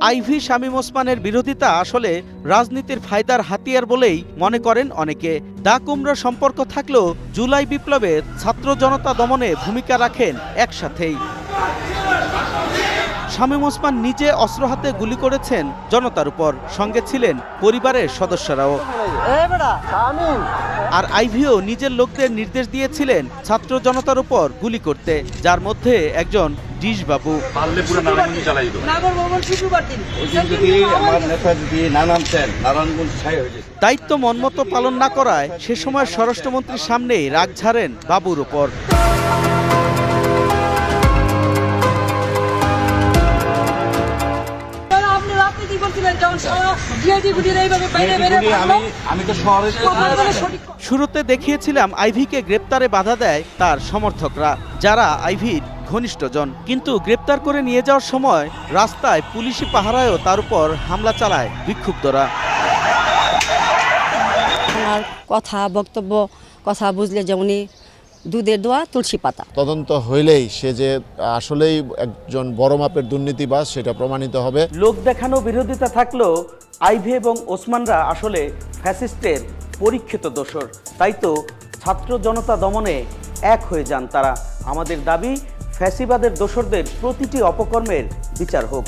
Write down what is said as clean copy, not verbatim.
Ivy Shamim ওসমানের বিরোধিতা আসলে রাজনীতির ফায়দার হাতিয়ার বলেই মনে করেন অনেকে। দা কুমড়া সম্পর্ক থাকলেও জুলাই বিপ্লবে ছাত্র জনতা দমনে ভূমিকা রাখেন একসাথেই। শামীম ওসমান নিজে অস্ত্র হাতে গুলি করেছেন জনতার উপর, সঙ্গে ছিলেন পরিবারের সদস্যরাও। আর আইভিও নিজের লোকদের নির্দেশ দিয়েছিলেন ছাত্র জনতার উপর গুলি করতে, যার মধ্যে একজন ডিশ বাবু। দায়িত্ব মনমতো পালন না করায় সে সময় স্বরাষ্ট্রমন্ত্রীর সামনেই রাগ ঝাড়েন বাবুর উপর। শুরুতে দেখিয়েছিলাম আইভিকে গ্রেপ্তারে বাধা দেয় তার সমর্থকরা, যারা আইভির ঘনিষ্ঠজন, কিন্তু গ্রেপ্তার করে নিয়ে যাওয়ার সময় রাস্তায় পুলিশি পাহারায়ও তার উপর হামলা চালায় বিক্ষুব্ধরা। ওনার কথা বক্তব্য কথা বুঝলে যেমনি দুধের দোয়া তুলসী পাতা। তদন্ত হইলেই সে যে আসলেই একজন বড় মাপের দুর্নীতিবাজ সেটা প্রমাণিত হবে। লোক দেখানো বিরোধিতা থাকলেও আইভি এবং ওসমানরা আসলে ফ্যাসিস্টের পরীক্ষিত দোসর। তাই তো ছাত্র জনতা দমনে এক হয়ে যান তারা। আমাদের দাবি, ফ্যাসিবাদের দোসরদের প্রতিটি অপকর্মের বিচার হোক।